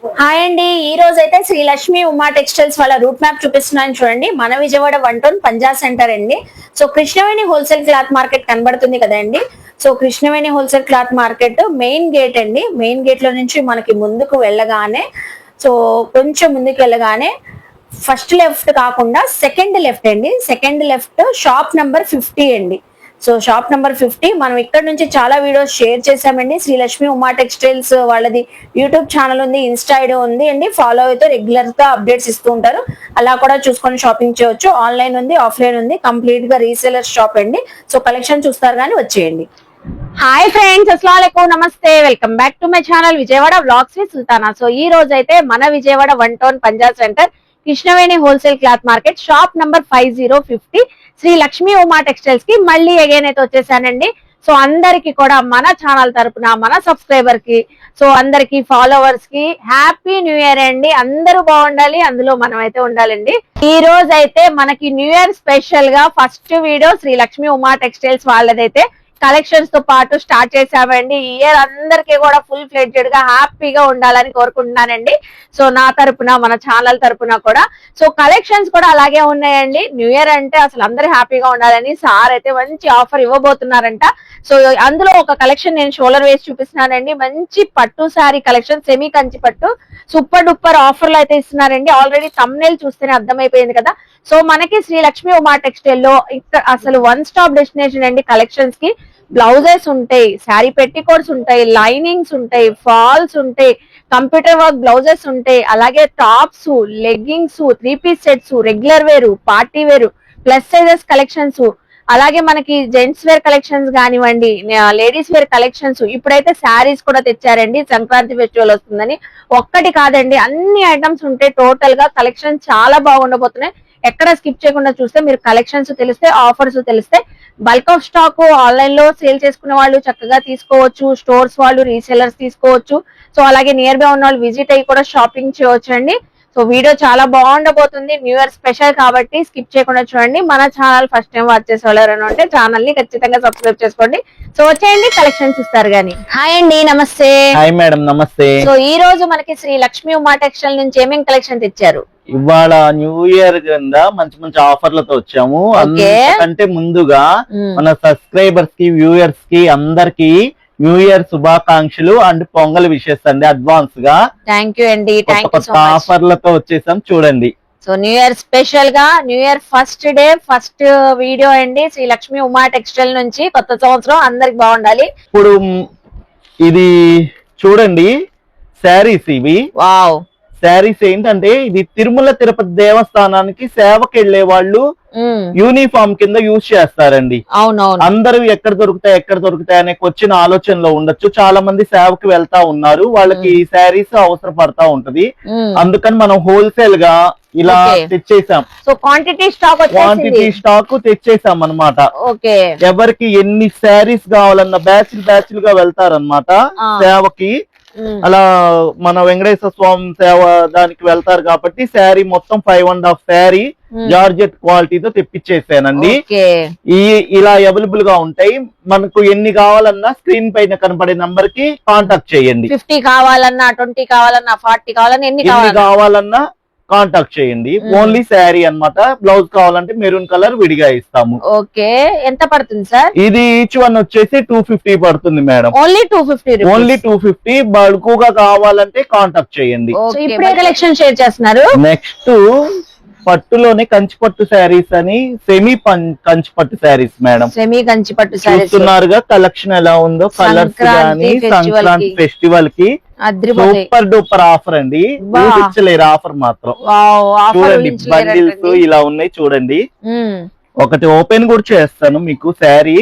Hi అండి, ఈ రోజు అయితే శ్రీ లక్ష్మి ఉమా టెక్స్టైల్స్ వాళ్ళ రూట్ మ్యాప్ చూపిస్తున్నాను చూడండి. మన విజయవాడ 1 టౌన్ పంజా సెంటర్ అండి. So Krishnaveni wholesale cloth market కనబడుతుంది కదండి. So Krishnaveni wholesale cloth market main gate అండి. మెయిన్ గేట్ లో నుంచి మనకి ముందుకు వెళ్ళగానే, సో కొంచెం ముందుకు వెళ్ళగానే ఫస్ట్ లెఫ్ట్ కాకుండా సెకండ్ లెఫ్ట్ అండి. సెకండ్ లెఫ్ట్ షాప్ నంబర్ 50 అండి. సో షాప్ నంబర్ 50 మనం ఇక్కడ నుంచి చాలా వీడియోస్ షేర్ చేసామండి. శ్రీ లక్ష్మి ఉమా టెక్స్టైల్స్ వాళ్ళది యూట్యూబ్ ఛానల్ ఉంది, ఇన్స్టా ఐడి ఉంది అండి. ఫాలో అయితే రెగ్యులర్ గా అప్డేట్స్ ఇస్తూ ఉంటారు. అలా కూడా చూసుకొని షాపింగ్ చేయొచ్చు. ఆన్లైన్ ఉంది, ఆఫ్లైన్ ఉంది, కంప్లీట్ గా రీసేలర్ షాప్ అండి. సో కలెక్షన్ చూస్తారు కానీ వచ్చేయండి. హాయ్ ఫ్రెండ్స్, అస్సలాముఅలైకుం, నమస్తే, welcome back to my channel Vijayawada vlogs with Sultana. So ఈ రోజు అయితే మన Vijayawada 1 town Panja centre Krishnaveni wholesale cloth market shop number 5050 Shri Lakshmi Uma textiles కి మళ్ళీ అగైన్ అయితే వచ్చేసానండి. సో అందరికి కూడా మన ఛానల్ తరపున, మన సబ్స్క్రైబర్ కి, సో అందరికి ఫాలోవర్స్ కి హ్యాపీ న్యూ ఇయర్ అండి. అందరూ బాగుండాలి, అందులో మనం అయితే ఉండాలండి. ఈ రోజు అయితే మనకి న్యూ ఇయర్ స్పెషల్ గా first video Shri Lakshmi Uma textiles వాళ్ళదైతే కలెక్షన్స్ తో పాటు స్టార్ట్ చేసామండి. ఈ ఇయర్ అందరికీ కూడా ఫుల్ ఫ్లెడ్జెడ్ గా హ్యాపీగా ఉండాలని కోరుకుంటున్నానండి. సో నా తరపున, మన ఛానల్ తరపున కూడా. సో కలెక్షన్స్ కూడా అలాగే ఉన్నాయండి. న్యూ ఇయర్ అంటే అసలు అందరూ హ్యాపీగా ఉండాలని సార్ అయితే మంచి ఆఫర్ ఇవ్వబోతున్నారంట. సో అందులో ఒక కలెక్షన్ నేను షోల్డర్ వేసి చూపిస్తున్నానండి. మంచి పట్టు శారీ కలెక్షన్, సెమీ కంచి పట్టు, సూపర్ డూపర్ ఆఫర్లు అయితే ఇస్తున్నారండి. ఆల్రెడీ థంబ్నెయిల్ చూస్తేనే అర్థమైపోయింది కదా. సో మనకి శ్రీ లక్ష్మి ఉమా టెక్స్టైల్ లో ఇక్కడ అసలు వన్ స్టాప్ డెస్టినేషన్ అండి. కలెక్షన్స్ కి బ్లౌజెస్ ఉంటాయి, శారీ పెట్టికోట్స్ ఉంటాయి, లైనింగ్స్ ఉంటాయి, ఫాల్స్ ఉంటాయి, కంప్యూటర్ వర్క్ బ్లౌజెస్ ఉంటాయి, అలాగే tops, leggings, 3 piece sets, regular wear, party wear, plus sizes collections, అలాగే మనకి జెంట్స్ వేర్ కలెక్షన్స్ కానివ్వండి, లేడీస్ వేర్ కలెక్షన్స్. ఇప్పుడైతే శారీస్ కూడా తెచ్చారండి, సంక్రాంతి ఫెస్టివల్ వస్తుందని. ఒక్కటి కాదండి, అన్ని ఐటమ్స్ ఉంటాయి. టోటల్ గా కలెక్షన్ చాలా బాగుండబోతున్నాయి. ఎక్కడ స్కిప్ చేయకుండా చూస్తే మీరు కలెక్షన్స్ తెలిస్తే, ఆఫర్స్ తెలిస్తే, బల్క్ ఆఫ్ స్టాక్ ఆన్లైన్ లో సేల్ చేసుకునే వాళ్ళు చక్కగా తీసుకోవచ్చు. స్టోర్స్ వాళ్ళు, రీసెలర్స్ తీసుకోవచ్చు. సో అలాగే నియర్ బై ఉన్న వాళ్ళు విజిట్ అయ్యి కూడా షాపింగ్ చేయవచ్చు అండి. సో వీడియో చాలా బాగుండబోతుంది. న్యూ ఇయర్ స్పెషల్ కాబట్టి స్కిప్ చేయకుండా చూడండి. మన ఛానల్ ఫస్ట్ టైం వాచ్ చేసే వాళ్ళు ఉంటే ఛానల్ ని ఖచ్చితంగా సబ్స్క్రైబ్ చేసుకోండి. సో వచ్చేయండి, కలెక్షన్స్ ఇస్తారు గానీ. హాయ్ అండి, నమస్తే. హాయ్ మేడం, నమస్తే. సో ఈ రోజు మనకి శ్రీ లక్ష్మి ఉమా టెక్స్టైల్ నుంచి ఏమేమి కలెక్షన్ తెచ్చారు? ఇవాళ న్యూ ఇయర్ కింద మంచి మంచి ఆఫర్లతో వచ్చాము. అంతకంటే ముందుగా మన సబ్స్క్రైబర్స్ కి, వ్యూయర్స్ కి అందరికి న్యూ ఇయర్ శుభాకాంక్షలు అండ్ పొంగల్ విషెస్ అండి అడ్వాన్స్ గా. థ్యాంక్ యూ అండి, ఆఫర్లతో వచ్చేసాం చూడండి. సో న్యూ ఇయర్ స్పెషల్ గా, new year first day first video అండి శ్రీ లక్ష్మి ఉమా టెక్స్టైల్ నుంచి. కొత్త సంవత్సరం అందరికి బాగుండాలి. ఇప్పుడు ఇది చూడండి శారీస్, ఇవి వావ్ శారీస్. ఏంటంటే ఇది తిరుమల తిరుపతి దేవస్థానానికి సేవకి వెళ్లే వాళ్ళు యూనిఫామ్ కింద యూజ్ చేస్తారండి. అవునవును, అందరూ ఎక్కడ దొరుకుతాయి అనే వచ్చిన ఆలోచనలో ఉండొచ్చు. చాలా మంది సేవకి వెళ్తా ఉన్నారు, వాళ్ళకి ఈ శారీస్ అవసరపడతా ఉంటది. అందుకని మనం హోల్సేల్ గా ఇలా తెచ్చేసాం. సో క్వాంటిటీ స్టాక్ తెచ్చేసాం అన్నమాట. ఎవరికి ఎన్ని శారీస్ కావాలన్న బ్యాచ్లు గా వెళ్తారన్నమాట సేవకి. అలా మన వెంకటేశ్వర స్వామి సేవ దానికి వెళ్తారు కాబట్టి శారీ మొత్తం 5.5 శారీ జార్జెట్ క్వాలిటీతో తెప్పించేసానండి. ఇలా అవైలబుల్ గా ఉంటాయి. మనకు ఎన్ని కావాలన్నా స్క్రీన్ పైన కనపడే నంబర్ కి కాంటాక్ట్ చేయండి. 50 కావాలన్నా, 20 కావాలన్నా, 40 కావాలన్నా, ఎన్ని కావాలన్నా కాంటాక్ట్ చేయండి. ఓన్లీ శారీ అన్నమాట. బ్లౌజ్ కావాలంటే మెరూన్ కలర్ విడిగా ఇస్తాము. ఓకే, ఎంత పడుతుంది సార్? ఇది ఈచ్ వన్ వచ్చేసి 250 పడుతుంది మేడం. ఓన్లీ 250. ఓన్లీ 250. బల్కుగా కావాలంటే కాంటాక్ట్ చేయండి. ఇప్పుడే కలెక్షన్ షేర్ చేస్తున్నారు. నెక్స్ట్ పట్టులోనే కంచిపట్టు శారీస్ అని, సెమీ కంచిపట్టు శారీస్ మేడం. సెమీ కంచిపట్టు శారీస్ చూస్తున్నారుగా కలెక్షన్ ఎలా ఉందో. కలర్స్ గానీ సంక్రాంతి ఫెస్టివల్ కి సూపర్ డూపర్ ఆఫర్ అండి. ఊహించలేరు ఆఫర్ మాత్రం. చూడండి బండిల్స్ ఇలా ఉన్నాయి చూడండి. ఒకటి ఓపెన్ కూడా చేస్తాను మీకు. శారీ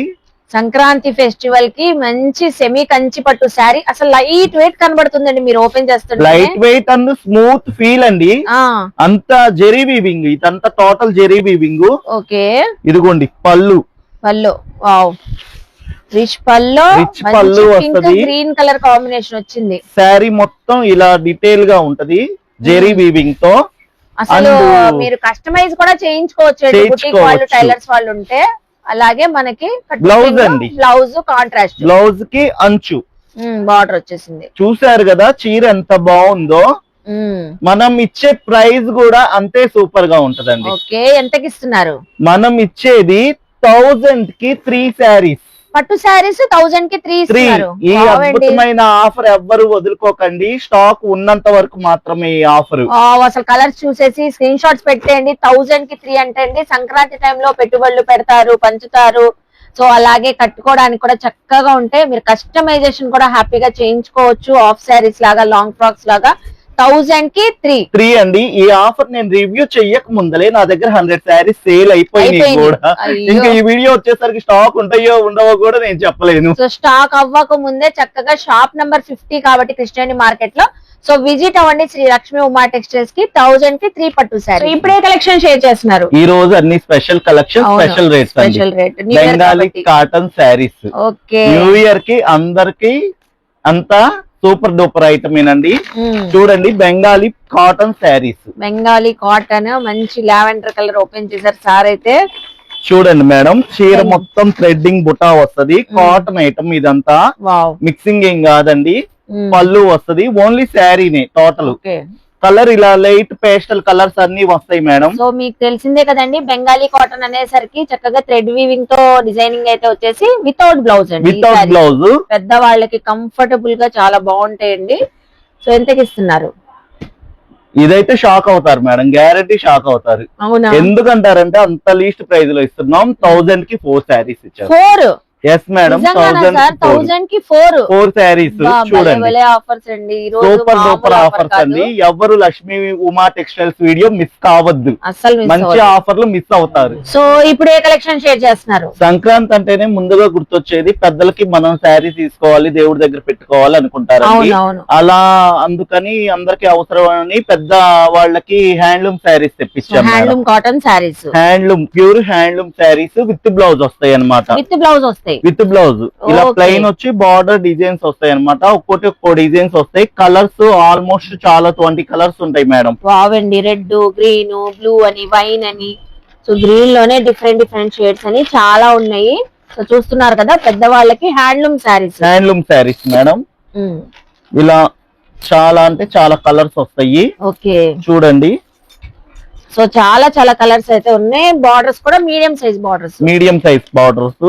సంక్రాంతి ఫెస్టివల్ కి మంచి సెమీ కంచి పట్టు శారీ. అసలు లైట్ వెయిట్ కనబడుతుందండి మీరు ఓపెన్ చేస్తుంటే. Light weight and smooth feel అండి. అంత జెరీ వీవింగ్, ఇదంతా టోటల్ జెరీ వీవింగ్. ఓకే, ఇదిగోండి పళ్ళు. వావ్, రిచ్ పళ్ళు వస్తుంది. గ్రీన్ కలర్ కాంబినేషన్ వచ్చింది. శారీ మొత్తం ఇలా డీటెయిల్ గా ఉంటది జెరీ వీవింగ్ తో. అసలు మీరు కస్టమైజ్ కూడా చేయించుకోవచ్చు బుటీక్ వాళ్ళు, టైలర్స్ వాళ్ళు ఉంటే. అలాగే మనకి బ్లౌజ్ అండి, బ్లౌజ్ కాంట్రాస్ట్, బ్లౌజ్ కి అంచు బార్డర్ వచ్చేసింది. చూసారు కదా చీర ఎంత బాగుందో. మనం ఇచ్చే ప్రైస్ కూడా అంతే సూపర్ గా ఉంటదండి. ఓకే, ఎంతకి ఇస్తున్నారు? మనం ఇచ్చేది 1000 కి 3 శారీస్, పట్టు శారీస్ 1000 కి 3 ఇస్తున్నారు. ఈ అద్భుతమైన ఆఫర్ ఎవ్వరు వదులుకోకండి, స్టాక్ ఉన్నంత వరకు మాత్రమే ఈ ఆఫర్. అసలు కలర్స్ చూసేసి స్క్రీన్ షాట్స్ పెట్టేయండి. 1000 కి 3 అంటే అండి సంక్రాంతి టైంలో పెట్టుబడులు పెడతారు, పంచుతారు. సో అలాగే కట్టుకోవడానికి కూడా చక్కగా ఉంటే మీరు కస్టమైజేషన్ కూడా హ్యాపీగా చేయించుకోవచ్చు. ఆఫ్ శారీస్ లాగా, లాంగ్ ఫ్రాక్స్ లాగా 1000 కి 3 అండి. ఈ ఆఫర్ నేను రివ్యూ చెయ్యక ముందలే నా దగ్గర 100 శారీస్ సేల్ అయిపోయినాయి కూడా. ఇంకా ఈ వీడియో వచ్చేసరికి స్టాక్ ఉంటాయో ఉండవో కూడా నేను చెప్పలేను. సో స్టాక్ అవ్వక ముందే చక్కగా షాప్ నంబర్ 50 కాబట్టి కృష్ణవేణి మార్కెట్ లో సో విజిట్ అవ్వండి శ్రీ లక్ష్మి ఉమా టెక్స్టైల్స్ కి. 1000 కి 3 పట్టు శారీ. ఇప్పుడే కలెక్షన్ షేర్ చేస్తున్నారు. ఈ రోజు అన్ని special collection, special rate Bengali cotton saris. Okay, new year కి అందరికి అంతా సూపర్ డూపర్ ఐటమ్ ఏనండి. చూడండి, బెంగాలీ కాటన్ శారీస్, బెంగాలీ కాటన్ మంచి లావెండర్ కలర్ ఓపెన్ చేశారు సార్ అయితే. చూడండి మేడం, చీర మొత్తం థ్రెడ్డింగ్ బుటా వస్తది, కాటన్ ఐటమ్ ఇదంతా. మిక్సింగ్ ఏం కాదండి. పళ్ళు వస్తది, ఓన్లీ శారీనే టోటల్. కలర్ ఇలా లైట్ పేస్టల్ కలర్స్ అన్ని వస్తాయి మేడం. సో మీకు తెలిసిందే కదండి, బెంగాలీ కాటన్ అనేసరికి చక్కగా థ్రెడ్ వీవింగ్ తో డిజైనింగ్ అయితే వచ్చేసి వితౌట్ బ్లౌజ్ అండి. వితౌట్ బ్లౌజ్ పెద్ద వాళ్ళకి కంఫర్టబుల్ గా చాలా బాగుంటాయండి. సో ఎంతకి ఇస్తున్నారు? ఇదైతే షాక్ అవుతారు మేడం, గ్యారంటీ షాక్ అవుతారు. ఎందుకంటారంటే అంత లీస్ట్ ప్రైస్ లో ఇస్తున్నాం. 1000 కి 4 శారీస్ ఇచ్చారు. 4? ఎస్ మేడం, 1000 కి 4 శారీస్. చూడండి, ఆఫర్స్ అండి, సూపర్ డూపర్ ఆఫర్స్ అండి. ఎవరు Lakshmi Uma textiles video miss కావద్దు, అసలు మంచి ఆఫర్లు మిస్ అవుతారు. సో ఇప్పుడు ఏ కలెక్షన్ షేర్ చేస్తున్నారు? సంక్రాంతి అంటేనే ముందుగా గుర్తొచ్చేది పెద్దలకి మనం శారీ తీసుకోవాలి, దేవుడి దగ్గర పెట్టుకోవాలి అనుకుంటారు. అలా అందుకని అందరికి అవసరమని పెద్ద వాళ్ళకి హ్యాండ్లూమ్ శారీస్ తెప్పించాం. Handloom cotton sarees, handloom pure handloom sarees with blouse వస్తాయి అనమాట. విత్ బ్లౌజ్ వస్తాయి, విత్ బ్లౌజ్. ఇలా ప్లెయిన్ వచ్చి బార్డర్ డిజైన్స్ వస్తాయి అనమాట. ఒక్కో డిజైన్స్ వస్తాయి. కలర్స్ ఆల్మోస్ట్ చాలా 20 కలర్స్ ఉంటాయి మేడం. వావండి, రెడ్, గ్రీన్, బ్లూ అని, వైన్ అని. సో గ్రీన్ లోనే డిఫరెంట్ షేడ్స్ అని చాలా ఉన్నాయి. సో చూస్తున్నారు కదా, పెద్దవాళ్ళకి handloom saris. Handloom saris madam, ఇలా చాలా అంటే చాలా కలర్స్ వస్తాయి. ఓకే, చూడండి. సో చాలా కలర్స్ అయితే ఉన్నాయి. బార్డర్స్ కూడా మీడియం సైజ్ బార్డర్స్.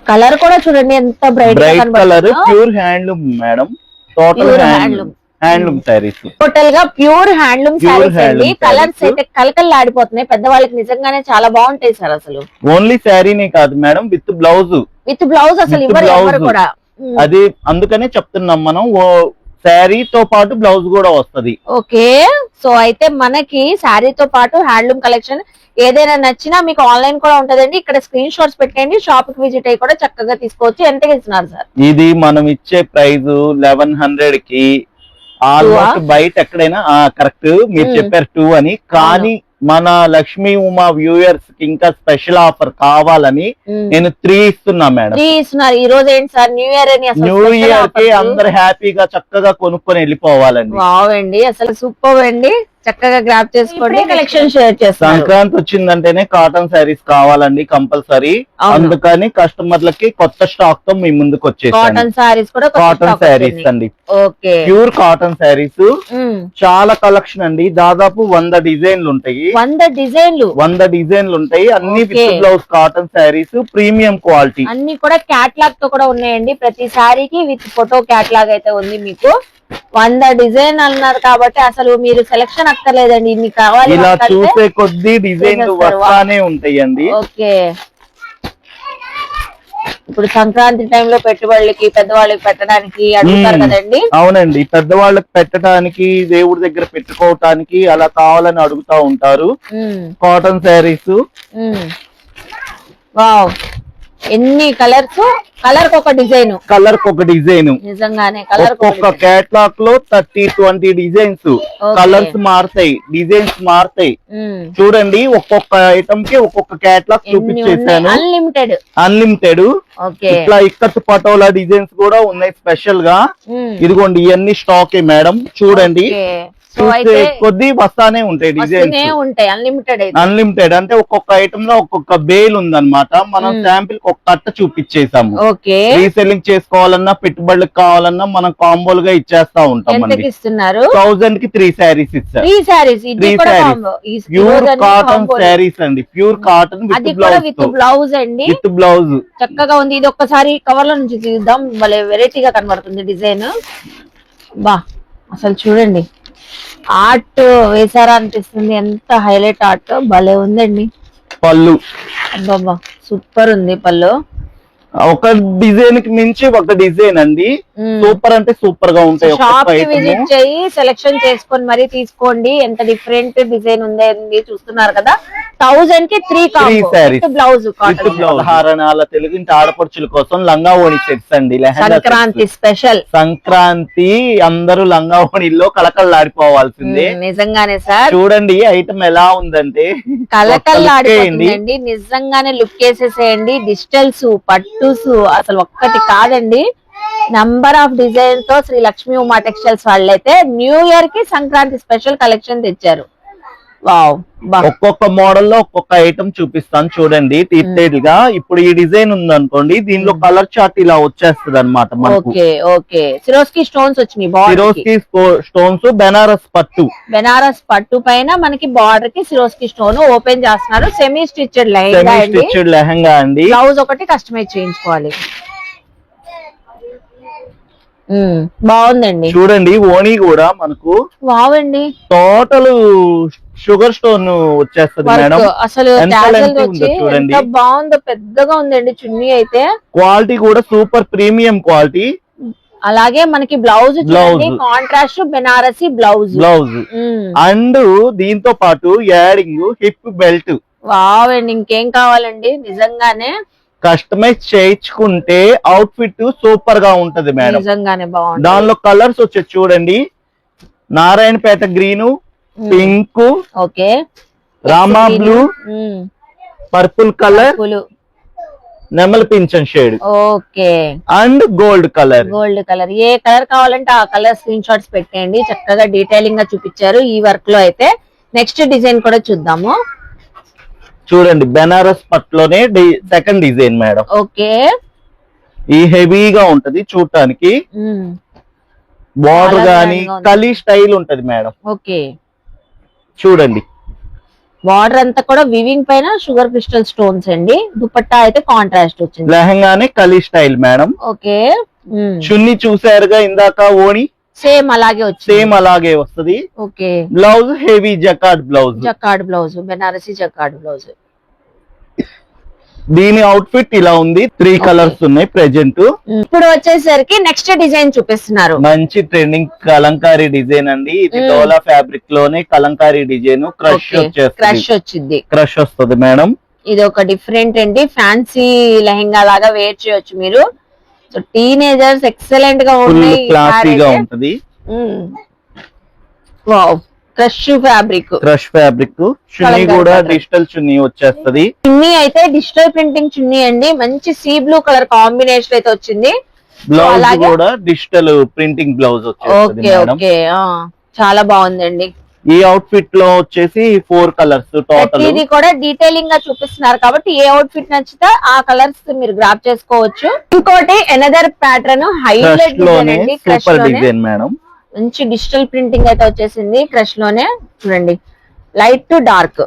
కలర్ కూడా చూడండి ఎంత bright colour. Pure handloom madam, total handloom saris. Total గా ప్యూర్ హ్యాండ్లూమ్ శారీస్ అండి. కలర్స్ అయితే కలకల్లాడిపోతున్నాయి. పెద్దవాళ్ళకి నిజంగానే చాలా బాగుంటాయి సార్. అసలు ఓన్లీ శారీనే కాదు మేడం, విత్ బ్లౌజ్ అసలు ఎవరు కూడా. అది అందుకనే చెప్తున్నాం మనం, శారీతో పాటు బ్లౌజ్ కూడా వస్తది. ఓకే, సో అయితే మనకి శారీతో పాటు హ్యాండ్లూమ్ కలెక్షన్ ఏదైనా నచ్చినా మీకు ఆన్లైన్ కూడా ఉంటదండి. ఇక్కడ స్క్రీన్ షాట్స్ పెట్టండి, షాప్ కి విజిట్ అయ్యి కూడా చక్కగా తీసుకోవచ్చు. ఎంతకి ఇస్తున్నారు సార్? ఇది మనం ఇచ్చే ప్రైస్ 1100 కి. ఆల్మోస్ట్ బయట ఎక్కడైనా కరెక్ట్ మీరు చెప్పారు 2 అని, కానీ మన లక్ష్మీ ఉమా వ్యూయర్స్ కి ఇంకా స్పెషల్ ఆఫర్ కావాలని నేను 3 ఇస్తున్నా మేడం. 3 ఇస్తున్నారు. ఈ రోజు ఏంటి సార్, న్యూ ఇయర్ అని. న్యూ ఇయర్ కి అందరు హ్యాపీగా చక్కగా కొనుక్కొని వెళ్ళిపోవాలండి. బాగుంది, అసలు సూపర్ అండి. చక్కగా గ్రాప్ చేసుకోండి, కలెక్షన్ షేర్ చేస్తాం. సంక్రాంతి వచ్చిందంటేనే కాటన్ శారీస్ కావాలండి కంపల్సరీ. అందుకని కస్టమర్లకి కొత్త స్టాక్ తో మీ ముందుకు వచ్చేసి కాటన్ శారీస్ కూడా కాటన్ శారీస్ అండి. Okay, pure cotton saris. చాలా కలెక్షన్ అండి, దాదాపు 100 డిజైన్లు ఉంటాయి. 100 డిజైన్లు ఉంటాయి. అన్ని with blouse cotton saris, premium quality. అన్ని కూడా క్యాట్లాగ్ తో కూడా ఉన్నాయండి. ప్రతి శారీకి విత్ ఫోటో క్యాట్లాగ్ అయితే ఉంది. మీకు 100 డిజైన్ అన్నారు కాబట్టి అసలు మీరు సెలెక్షన్ అక్కర్లేదండి. ఇన్ని కావాలి, ఇలా చూసే కొద్ది డిజైన్లు వస్తానే ఉంటాయండి. ఓకే, ఇప్పుడు సంక్రాంతి టైంలో పెట్టుబడులకి పెద్దవాళ్ళకి పెట్టడానికి అడుగుతారు కదండి. అవునండి, పెద్దవాళ్ళకి పెట్టడానికి, దేవుడి దగ్గర పెట్టుకోవటానికి అలా కావాలని అడుగుతా ఉంటారు. కాటన్ శారీస్. వావ్, ఎన్ని కలర్స్, కలర్ ఒక డిజైన్. నిజంగానే కలర్ ఒక్కొక్క కేటలాగ్ లో 30-20 డిజైన్స్. కలర్స్ మారుతాయి, డిజైన్స్ మారుతాయి. చూడండి, ఒక్కొక్క ఐటమ్ కి ఒక్కొక్క కేటలాగ్ చూపించేసాను. అన్లిమిటెడ్. ఇట్లా ఇక్కత్ పటోలా డిజైన్స్ కూడా ఉన్నాయి స్పెషల్ గా. ఇదిగోండి, ఇవన్నీ స్టాక్ మేడం. చూడండి, సో అయితే కొద్ది వస్తానే ఉంటాయి డిజైన్స్, వస్తూనే ఉంటాయి, అన్లిమిటెడ్ అయితే. అన్లిమిటెడ్ అంటే ఒక్కొక్క ఐటమ్ లో ఒక్కొక్క బేల్ ఉందన్నమాట. మనం శాంపిల్ ఒక కట్ట చూపించేసాము. ఓకే, రీసెల్లింగ్ చేసుకోవాలన్నా పెట్టుబడులకు కావాలన్నా మనం కాంబోల్ గా ఇచ్చేస్తా ఉంటాం. ఎంతకి ఇస్తున్నారు? 1000 కి 3 శారీస్ ఇస్తారు. 3 శారీస్, ఇది Three కూడా sarees. combo. ఈ ప్యూర్ రోజు కాటన్ combo. శారీస్ అండి, ప్యూర్ కాటన్ అది విత్ కూడా బ్లౌజ్ విత్ బ్లౌజ్ అండి, విత్ బ్లౌజ్ చక్కగా ఉంది. ఇది ఒక్కసారి కవర్ లో నుంచి తీద్దాం, భలే వెరైటీగా కనబడుతుంది డిజైన్. బా అసలు చూడండి, ఆర్ట్ వేసారా అనిపిస్తుంది, ఎంత హైలైట్ ఆర్ట్, భలే ఉందండి. పళ్ళు అబ్బాబా సూపర్ ఉంది పళ్ళు. ఒక డిజైన్ కి మించి ఒక డిజైన్ అండి, సూపర్ అంటే సూపర్ గా ఉంటాయి. షాప్ కి విజిట్ చేయి సెలెక్షన్ చేసుకొని మరీ తీసుకోండి. ఎంత డిఫరెంట్ డిజైన్ ఉంది చూస్తున్నారు కదా. 1000 కి 3 sarees. బ్లౌజ్ హారణాల తెలుగింటి ఆడపడుచుల కోసం లంగా ఓణి సెట్స్ అండి, సంక్రాంతి స్పెషల్. సంక్రాంతి అందరూ లంగా ఓణిల్లో కలకల్లాడిపోవాల్సిందే. నిజంగానే సార్, చూడండి ఐటమ్ ఎలా ఉందంటే కలకల్లాడిపోతుందండి. నిజంగానే లుక్ వేసేసేయండి. డిజిటల్స్, పట్టుస్ అసలు ఒక్కటి కాదండి. నంబర్ ఆఫ్ డిజైన్ తో శ్రీ లక్ష్మీ ఉమా టెక్స్టైల్స్ వాళ్ళైతే న్యూ ఇయర్ కి సంక్రాంతి స్పెషల్ కలెక్షన్ తెచ్చారు. వావ్, ఒక్కొక్క మోడల్ లో ఒక్కొక్క ఐటమ్ చూపిస్తాను చూడండి డీటెయిల్ గా. ఇప్పుడు ఈ డిజైన్ ఉంది అనుకోండి, దీనిలో కలర్ చార్ట్ ఇలా వచ్చేస్తుంది అనమాట మనకు. ఓకే ఓకే, సిరోస్కి స్టోన్స్ వచ్చినాయి, సిరోస్కి స్టోన్స్, బెనారస్ పట్టు. బెనారస్ పట్టు పైన మనకి బార్డర్ కి సిరోస్కి స్టోన్ ఓపెన్ చేస్తున్నారు. సెమీ స్టిచ్డ్ లెహంగా అండి, స్టిచ్డ్ లెహంగా అండి. బ్లౌజ్ ఒకటి కస్టమైజ్ చేయించుకోవాలి. బాగుందండి. చూడండి ఓణి కూడా మనకు బాగుంది, టోటల్ షుగర్ స్టోన్ వచ్చేస్తుంది మేడం. అసలు చూడండి బాగుందో, పెద్దగా ఉందండి చున్నీ అయితే. క్వాలిటీ కూడా సూపర్ ప్రీమియం క్వాలిటీ. అలాగే మనకి blouse contrast Banarasi blouse. And దీంతో పాటు యాడింగ్ హిప్ బెల్ట్. వావ్ అండి, ఇంకేం కావాలండి. నిజంగానే కస్టమైజ్ చేయించుకుంటే అవుట్ ఫిట్ సూపర్ గా ఉంటది మేడం. నిజంగానే బాగుంది. దానిలో కలర్స్ వచ్చేది చూడండి, Narayanpet green, pink, okay, Rama blue, purple colour, నెమలి పింఛన్ shade, okay, and gold colour. Gold colour, ఏ కలర్ కావాలంటే ఆ కలర్ స్క్రీన్ షాట్స్ పెట్టండి. చక్కగా డీటెయిలింగ్ గా చూపించారు ఈ వర్క్ లో అయితే. నెక్స్ట్ డిజైన్ కూడా చూద్దాము. చూడండి బెనారస్ పట్టులోనే సెకండ్ డిజైన్ మేడం. ఓకే, ఈ హెవీగా ఉంటది చూడటానికి, బార్డర్ గానీ కలీ స్టైల్ ఉంటది మేడం. ఓకే, చూడండి బార్డర్ అంతా కూడా వివింగ్ పైన షుగర్ క్రిస్టల్ స్టోన్స్ అండి. దుపట్టా అయితే కాంట్రాస్ట్ వచ్చింది, లెహంగానే కలీ స్టైల్ మేడం. ఓకే, చున్నీ చూసారుగా ఇందాక ఓణి సేమ్ అలాగే వచ్చింది, సేమ్ అలాగే వస్తది. Okay, blouse heavy jacquard blouse, jacquard blouse, Banarasi jacquard blouse. దీని అవుట్ ఫిట్ ఇలా ఉంది. 3 కలర్స్ ఉన్నాయి ప్రెజెంట్. ఇప్పుడు వచ్చేసరికి నెక్స్ట్ డిజైన్ చూపిస్తున్నారు. మంచి ట్రెండింగ్ కలంకారీ డిజైన్ అండి. ఇది డోలా ఫ్యాబ్రిక్ లోనే కలంకారీ డిజైన్. క్రష్ వచ్చింది, క్రష్ వస్తుంది మేడం. ఇది ఒక డిఫరెంట్ అండి, ఫ్యాన్సీ లెహంగా లాగా వేర్ చేయొచ్చు మీరు. సో టీనేజర్స్ ఎక్సలెంట్ గా ఉన్నాయి, క్లాసీగా ఉంటది. Wow, crush fabric, crush fabric. చున్నీ కూడా డిజిటల్ చున్నీ వచ్చేస్తది. చున్నీ అయితే డిజిటల్ ప్రింటింగ్ చున్నీ అండి, మంచి సీ బ్లూ కలర్ కాంబినేషన్ అయితే వచ్చింది. బ్లౌజ్ కూడా డిజిటల్ ప్రింటింగ్ బ్లౌజ్ వచ్చేస్తది మేడం. ఓకే, చాలా బాగుందండి. ఈ అవుట్ ఫిట్ లో వచ్చేసి 4 కలర్స్ టోటల్. ఇది కూడా డీటెయిలింగ్ గా చూపిస్తున్నారు కాబట్టి ఏ అవుట్ ఫిట్ నచ్చితే ఆ కలర్స్ మీరు గ్రాప్ చేసుకోవచ్చు. ఇంకోటి another pattern highlight super design madam. మంచి డిజిటల్ ప్రింటింగ్ అయితే వచ్చేసింది క్రష్ లోనే. చూడండి లైట్ టు డార్క్,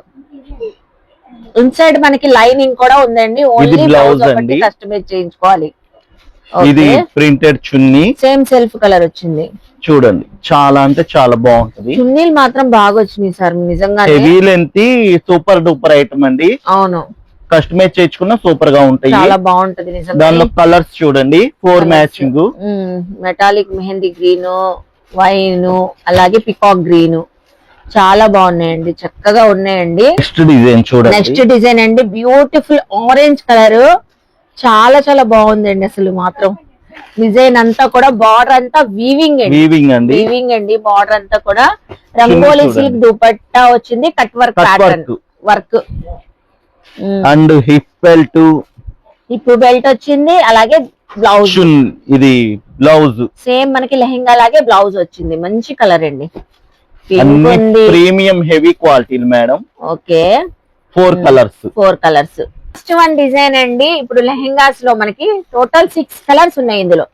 ఇన్సైడ్ మనకి లైనింగ్ కూడా ఉందండి. ఓన్లీ బ్లౌజ్ ఒకటి కస్టమైజ్ చేయించుకోవాలి. ఇది ప్రింటెడ్ చున్నీ, సేమ్ సెల్ఫ్ కలర్ వచ్చింది. చూడండి చాలా అంటే చాలా బాగుంటది. చున్నీలు మాత్రం బాగా వచ్చినాయి సార్ నిజంగా. Heavy length super duper item అండి. అవును, కస్టమైజ్ చేయించుకున్న సూపర్ గా ఉంటాయి, చాలా బాగుంటది నిజంగా. దానిలో కలర్స్ చూడండి 4 matching. Metallic mehndi green, wine, అలాగే పికాక్ గ్రీన్, చాలా బాగున్నాయండి, చక్కగా ఉన్నాయండి. నెక్స్ట్ డిజైన్ చూడండి. నెక్స్ట్ డిజైన్ అండి బ్యూటిఫుల్ ఆరెంజ్ కలర్, చాలా చాలా బాగుందండి. అసలు మాత్రం డిజైన్ అంతా కూడా బార్డర్ అంతా వీవింగ్ అండి, బార్డర్ అంతా కూడా రంగోలీ సిల్క్ దుపట్టా వచ్చింది. Cut work pattern work and hip belt వచ్చింది. అలాగే బ్లౌజ్, ఇది బ్లౌజ్ సేమ్ మనకి లెహంగా లాగే బ్లౌజ్ వచ్చింది. మంచి కలర్ అండి. పింక్ ఉంది. ప్రీమియం హెవీ క్వాలిటీలు madam. Okay 4 colours. 4 colours. Next one design అండి. ఇప్పుడు లెహెంగాస్ లో మనకి టోటల్ 6 కలర్స్ ఉన్నాయి ఇందులో.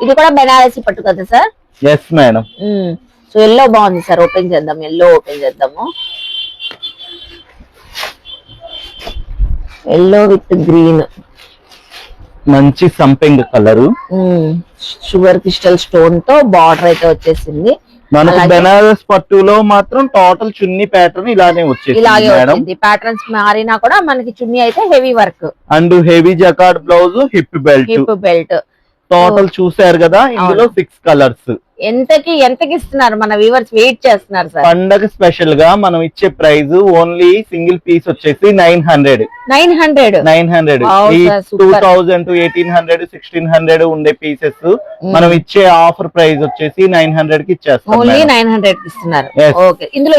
ఇది కూడా బెనారసి పట్టు కదా sir? Yes madam. So yellow బాగుంది సార్, ఓపెన్ చేద్దాం. ఎల్లో ఓపెన్ చేద్దాము. ఎల్లో విత్ గ్రీన్, మంచి సంపెంగ్ కలర్, షుగర్ క్రిస్టల్ స్టోన్ తో బార్డర్ అయితే వచ్చేసింది. మనకు బెనారస్ పట్టులో మాత్రం టోటల్ చున్నీ ప్యాటర్న్ ఇలానే ఇలాగే వచ్చేసింది మేడం. వచ్చింది. ప్యాటర్న్స్ మారినా కూడా మనకి చున్నీ అయితే heavy work and heavy jacquard blouse, hip belt. Total చూసారు కదా, ఇందులో 6 కలర్స్. ఎంతకి ఇస్తున్నారు మన వ్యూవర్స్? వెయిట్ చేస్తున్నారు సార్. పండగ స్పెషల్ గా మనం ఇచ్చే ప్రైస్ ఓన్లీ సింగిల్ పీస్ వచ్చేసి 900. 900 ఈ 2000 to 1800 1600 ఉండే పీసెస్ మనం ఇచ్చే ఆఫర్ ప్రైస్ వచ్చేసి 900 కి ఇచ్చేస్తాం. ఓన్లీ 900 కి ఇస్తున్నారు. ఓకే, ఇందులో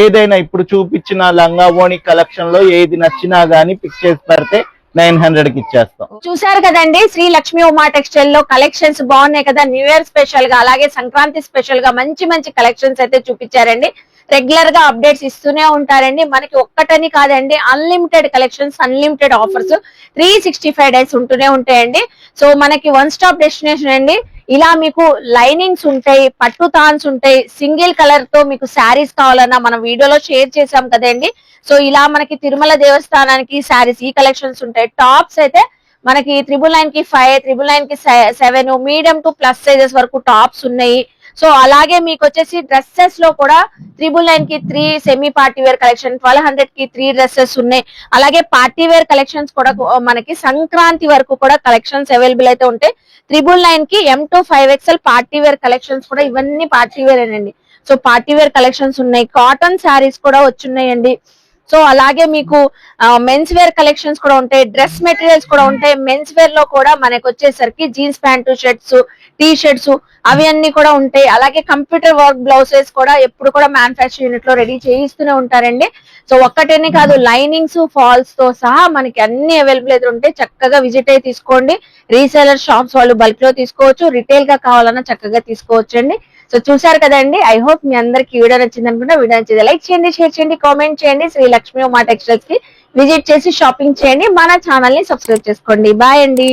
ఏదైనా ఇప్పుడు చూపించిన లంగా ఓణి కలెక్షన్ లో ఏది నచ్చినా గానీ పిక్ చేసి పెడితే 900 కి ఇచ్చేస్తాం. చూసారు కదండి, శ్రీ లక్ష్మీ ఉమా టెక్స్టైల్ లో కలెక్షన్స్ బాగున్నాయి కదా. న్యూ ఇయర్ స్పెషల్ గా అలాగే సంక్రాంతి స్పెషల్ గా మంచి మంచి కలెక్షన్స్ అయితే చూపించారండి. రెగ్యులర్ గా అప్డేట్స్ ఇస్తూనే ఉంటారండి. మనకి ఒక్కటని కాదండి, unlimited collections, unlimited offers 365 days ఉంటూనే ఉంటాయండి. సో మనకి వన్ స్టాప్ డెస్టినేషన్ అండి. ఇలా మీకు లైనింగ్స్ ఉంటాయి, పట్టు తాన్స్ ఉంటాయి, సింగిల్ కలర్ తో మీకు శారీస్ కావాలన్నా మనం వీడియోలో షేర్ చేసాం కదండి. సో ఇలా మనకి తిరుమల దేవస్థానానికి శారీస్ ఈ కలెక్షన్స్ ఉంటాయి. టాప్స్ అయితే మనకి 999 కి 5, 999 కి 7, మీడియం టు ప్లస్ సైజెస్ వరకు టాప్స్ ఉన్నాయి. సో అలాగే మీకు వచ్చేసి డ్రెస్సెస్ లో కూడా 999 కి 3 సెమీ పార్టీ వేర్ కలెక్షన్, 1200 కి 3 డ్రెస్సెస్ ఉన్నాయి. అలాగే పార్టీ వేర్ కలెక్షన్స్ కూడా మనకి సంక్రాంతి వరకు కూడా కలెక్షన్స్ అవైలబుల్ అయితే ఉంటాయి. 999 కి M to 5XL party wear collections కూడా, ఇవన్నీ పార్టీ వేర్ అండి. సో పార్టీ వేర్ కలెక్షన్స్ ఉన్నాయి. కాటన్ శారీస్ కూడా వచ్చున్నాయండి. సో అలాగే మీకు మెన్స్ వేర్ కలెక్షన్స్ కూడా ఉంటాయి, డ్రెస్ మెటీరియల్స్ కూడా ఉంటాయి. మెన్స్ వేర్ లో కూడా మనకు వచ్చేసరికి jeans pant, shirts, T shirts అవి అన్ని కూడా ఉంటాయి. అలాగే కంప్యూటర్ వర్క్ బ్లౌజెస్ కూడా ఎప్పుడు కూడా మ్యానుఫ్యాక్చర్ యూనిట్ లో రెడీ చేయిస్తూనే ఉంటారండి. సో ఒక్కటేనే కాదు, లైనింగ్స్, ఫాల్స్ తో సహా మనకి అన్ని అవైలబుల్ అయితే ఉంటాయి. చక్కగా విజిట్ అయ్యి తీసుకోండి. రీసేలర్ షాప్స్ వాళ్ళు బల్క్ లో తీసుకోవచ్చు, రిటైల్ గా కావాలన్నా చక్కగా తీసుకోవచ్చు అండి. సో చూసారు కదండి, ఐ హోప్ మీ అందరికి వీడియో నచ్చింది అనుకుంటా. వీడియో నచ్చింది లైక్ చేయండి, షేర్ చేయండి, కామెంట్ చేయండి. శ్రీ లక్ష్మీ ఉమా టెక్స్టైల్స్ కి విజిట్ చేసి షాపింగ్ చేయండి. మన ఛానల్ ని సబ్స్క్రైబ్ చేసుకోండి. బాయ్ అండి.